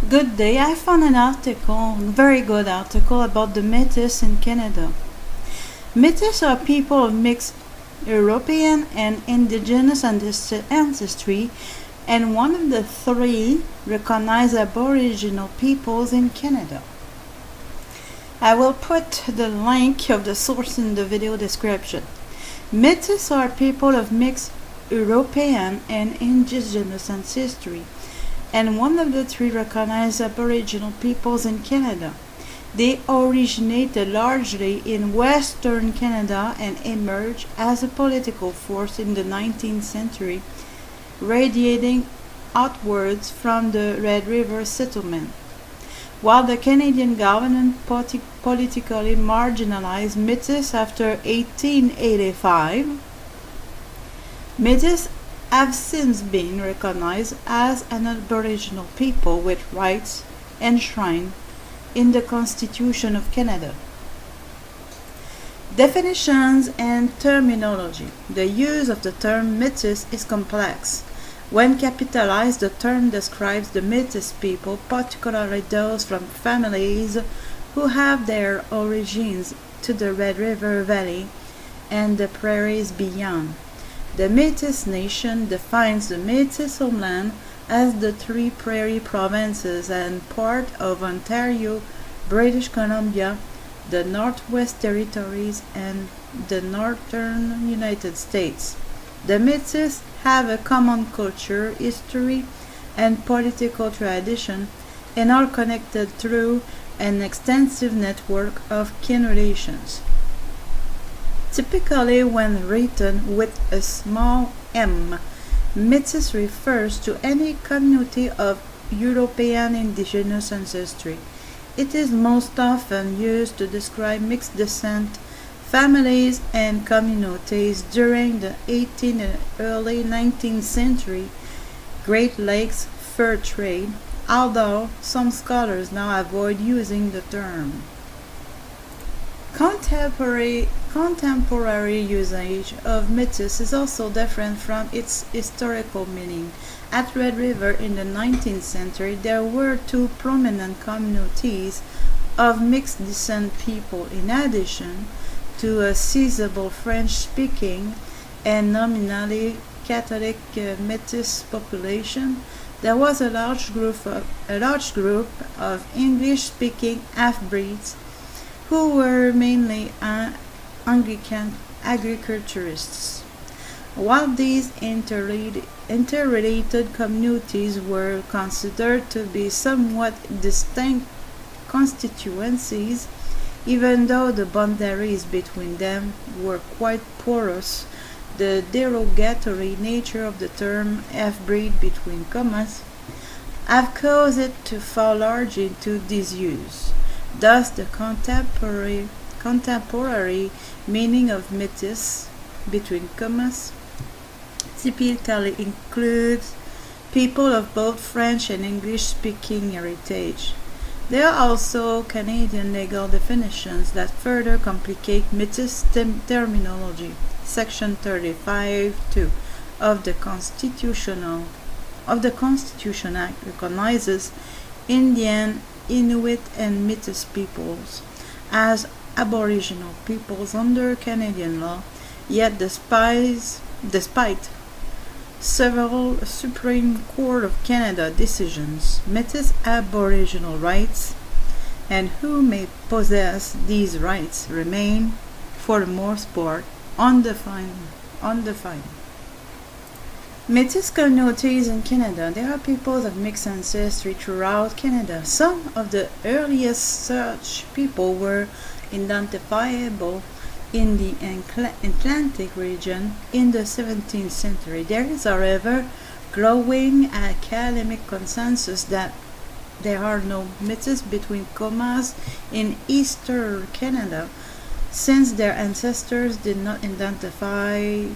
Good day. I found an article, a very good article about the Metis in Canada. Metis are people of mixed European and indigenous ancestry and one of the three recognized Aboriginal peoples in Canada. I will put the link of the source in the video description. Metis are people of mixed European and indigenous ancestry and one of the three recognized Aboriginal peoples in Canada. They originated largely in Western Canada and emerged as a political force in the 19th century, radiating outwards from the Red River settlement. While the Canadian government politically marginalized Metis after 1885, Metis have since been recognized as an Aboriginal people with rights enshrined in the Constitution of Canada. Definitions and terminology. The use of the term Metis is complex. When capitalized, the term describes the Metis people, particularly those from families who have their origins to the Red River Valley and the prairies beyond. The Metis Nation defines the Metis homeland as the three prairie provinces and part of Ontario, British Columbia, the Northwest Territories, and the Northern United States. The Metis have a common culture, history, and political tradition, and are connected through an extensive network of kin relations. Typically, when written with a small m, Metis refers to any community of European indigenous ancestry. It is most often used to describe mixed descent families and communities during the 18th and early 19th century Great Lakes fur trade, although some scholars now avoid using the term. Contemporary usage of Metis is also different from its historical meaning. At Red River in the 19th century, there were two prominent communities of mixed descent people in addition to a sizable French-speaking and nominally Catholic Metis population. There was a large group of English-speaking half-breeds who were mainly Anglican agriculturists. While these interrelated communities were considered to be somewhat distinct constituencies, even though the boundaries between them were quite porous, the derogatory nature of the term half-breed between commas have caused it to fall largely into disuse. Thus, the contemporary meaning of Metis between commas typically includes people of both French and English-speaking heritage. There are also Canadian legal definitions that further complicate Metis terminology. Section 35(2) of the Constitution Act recognizes Indian, Inuit, and Metis peoples as Aboriginal peoples under Canadian law, yet despite several Supreme Court of Canada decisions, Metis Aboriginal rights and who may possess these rights remain, for the most part, undefined. Metis communities in Canada. There are peoples of mixed ancestry throughout Canada. Some of the earliest such people were identifiable in the Atlantic region in the 17th century. There is, however, growing academic consensus that there are no Metis between commas in Eastern Canada, since their ancestors did not identify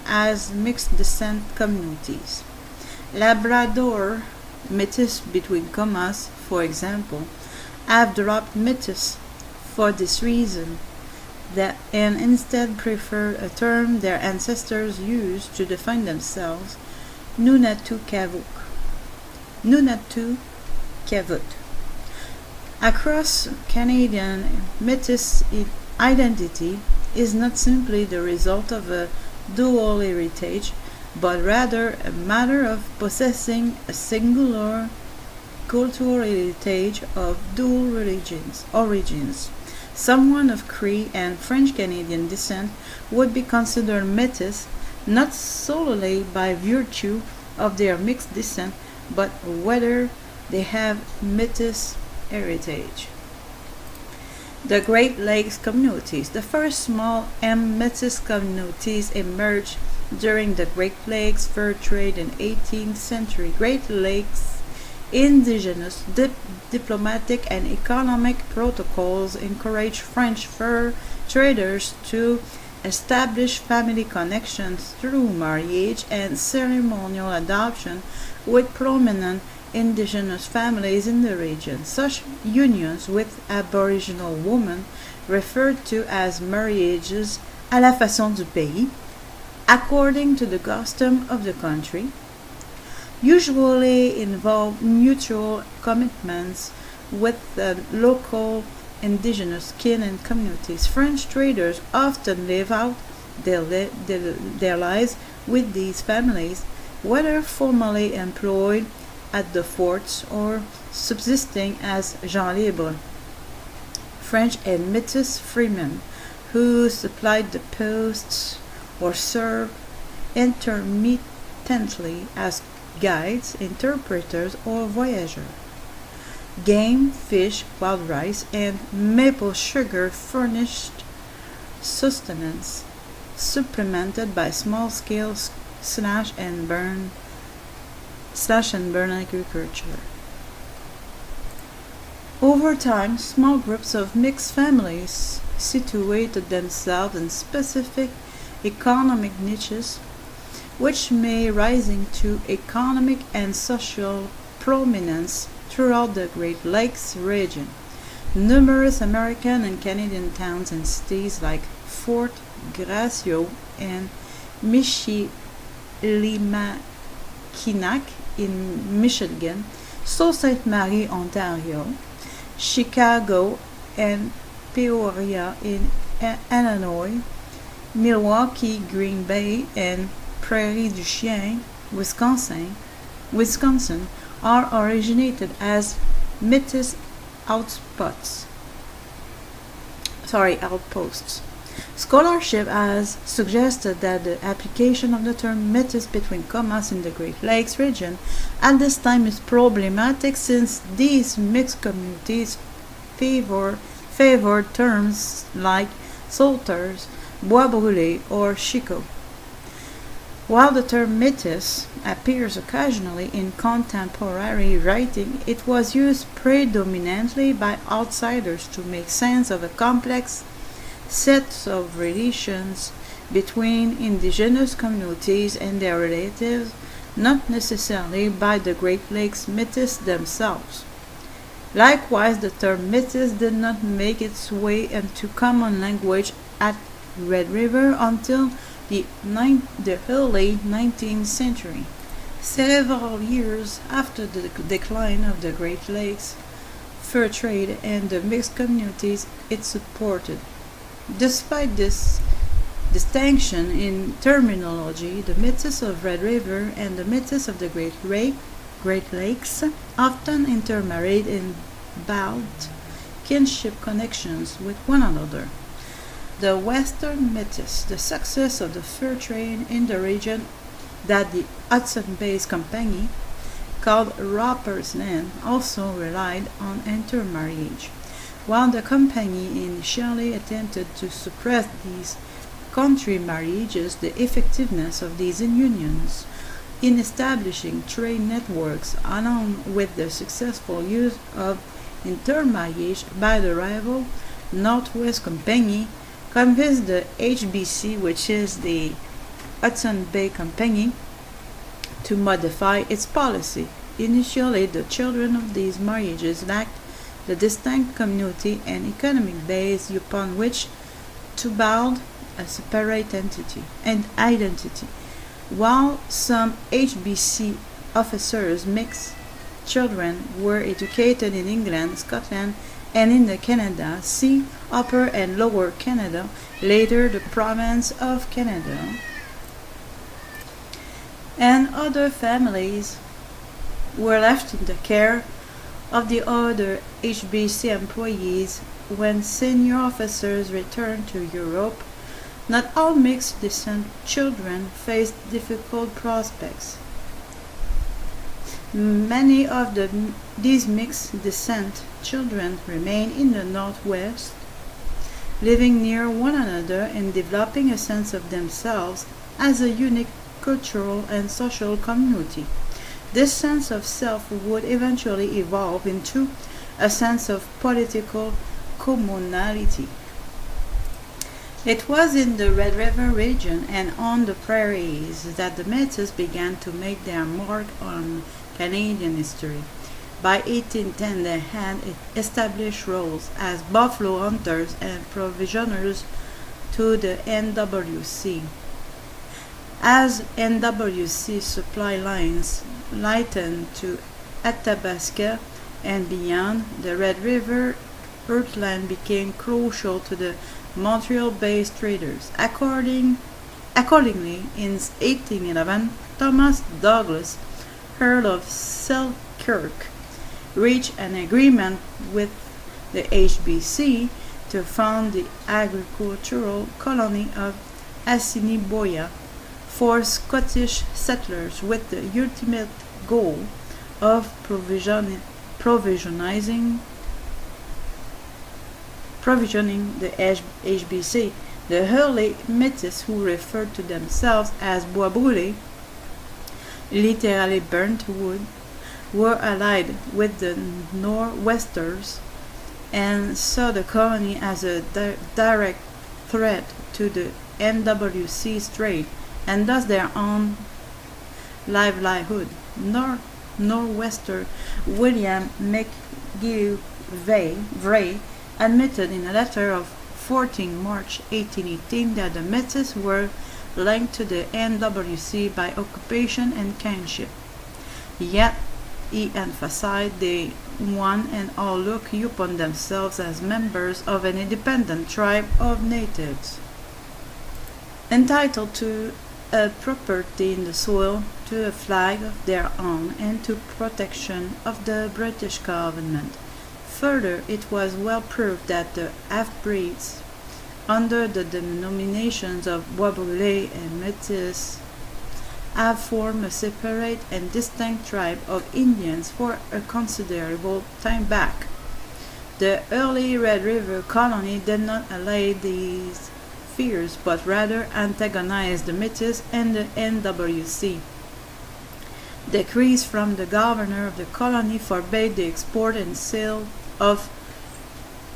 as mixed descent communities. Labrador Metis between commas, for example, have dropped Metis for this reason, and instead prefer a term their ancestors used to define themselves, Nunatu Kavuk. Nunatu Kevut. Across Canadian, Metis identity is not simply the result of a dual heritage, but rather a matter of possessing a singular cultural heritage of dual origins. Someone of Cree and French-Canadian descent would be considered Metis not solely by virtue of their mixed descent, but whether they have Metis heritage. The Great Lakes communities. The first small Metis communities emerged during the Great Lakes fur trade in 18th century. Great Lakes indigenous diplomatic and economic protocols encouraged French fur traders to establish family connections through marriage and ceremonial adoption with prominent indigenous families in the region. Such unions with Aboriginal women, referred to as marriages à la façon du pays, according to the custom of the country, usually involve mutual commitments with the local indigenous kin and communities. French traders often live out their lives with these families, whether formally employed at the forts or subsisting as gens libres. French and Metis freemen who supplied the posts or served intermittently as guides, interpreters, or voyageurs. Game, fish, wild rice, and maple sugar furnished sustenance, supplemented by small-scale slash and burn agriculture. Over time, small groups of mixed families situated themselves in specific economic niches, which may rising to economic and social prominence throughout the Great Lakes region. Numerous American and Canadian towns and cities like Fort Gracieau and Michilimackinac in Michigan, Sault Ste. Marie, Ontario, Chicago and Peoria in Illinois, Milwaukee, Green Bay, and Prairie du Chien, Wisconsin, are originated as Metis outposts. Scholarship has suggested that the application of the term Metis between commas in the Great Lakes region at this time is problematic, since these mixed communities favor terms like Sauteurs, Bois Brûlés, or Chicot. While the term Metis appears occasionally in contemporary writing, it was used predominantly by outsiders to make sense of a complex set of relations between indigenous communities and their relatives, not necessarily by the Great Lakes Metis themselves. Likewise, the term Metis did not make its way into common language at Red River until the early 19th century, several years after the decline of the Great Lakes fur trade and the mixed communities it supported. Despite this distinction in terminology, the Metis of Red River and the Metis of the Great Lakes often intermarried in bound kinship connections with one another. The Western Metis, the success of the fur trade in the region that the Hudson Bay Company called Roper's Land also relied on intermarriage. While the company initially attempted to suppress these country marriages, the effectiveness of these unions in establishing trade networks, along with the successful use of intermarriage by the rival Northwest Company, convinced the HBC, which is the Hudson Bay Company, to modify its policy. Initially, the children of these marriages lacked the distinct community and economic base upon which to build a separate entity and identity. While some HBC officers mixed children were educated in England, Scotland, and in the Canada, see Upper and Lower Canada, later the province of Canada. And other families were left in the care of the other HBC employees when senior officers returned to Europe. Not all mixed descent children faced difficult prospects. Many of these mixed descent children remain in the Northwest, living near one another and developing a sense of themselves as a unique cultural and social community. This sense of self would eventually evolve into a sense of political communality. It was in the Red River region and on the prairies that the Metis began to make their mark on Canadian history. By 1810, they had established roles as buffalo hunters and provisioners to the NWC. As NWC supply lines lightened to Athabasca and beyond, the Red River heartland became crucial to the Montreal-based traders. Accordingly, in 1811, Thomas Douglas, Earl of Selkirk, reached an agreement with the HBC to found the agricultural colony of Assiniboia for Scottish settlers with the ultimate goal of provisioning the HBC. The early Metis, who referred to themselves as bois brûlés, literally burnt wood, were allied with the Nor'westers and saw the colony as a direct threat to the NWC's trade and thus their own livelihood. Nor'wester William McGillivray admitted in a letter of 14 March 1818 that the Metis were linked to the NWC by occupation and kinship. Yet, he emphasized they one and all look upon themselves as members of an independent tribe of natives, entitled to a property in the soil, to a flag of their own, and to protection of the British government. Further, it was well proved that the half-breeds, under the denominations of bois brûlés and Metis, have formed a separate and distinct tribe of Indians for a considerable time back. The early Red River colony did not allay these fears, but rather antagonized the Metis and the NWC. Decrees from the governor of the colony forbade the export and sale of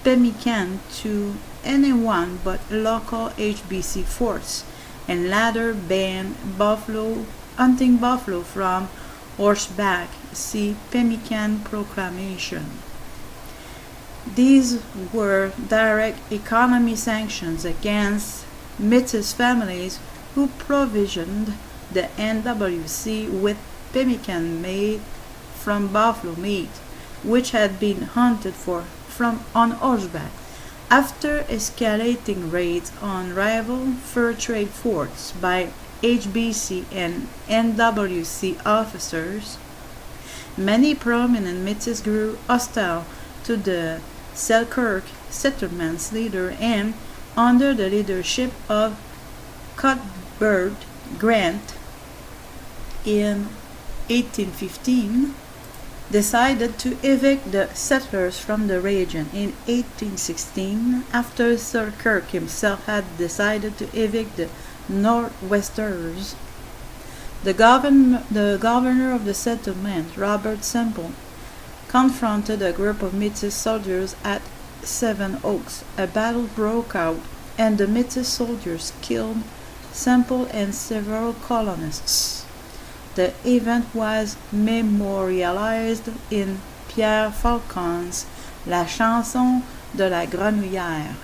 pemmican to anyone but local HBC forts, and later banned hunting buffalo from horseback. See Pemmican Proclamation. These were direct economy sanctions against Metis families who provisioned the NWC with pemmican made from buffalo meat, which had been hunted on horseback. After escalating raids on rival fur trade forts by HBC and NWC officers, many prominent Metis grew hostile to the Selkirk settlement's leader and, under the leadership of Cuthbert Grant in 1815, decided to evict the settlers from the region. In 1816, after Selkirk himself had decided to evict the Nor'westers, the governor of the settlement, Robert Semple, confronted a group of Metis soldiers at Seven Oaks. A battle broke out, and the Metis soldiers killed Semple and several colonists. The event was memorialized in Pierre Falcon's La chanson de la grenouillère.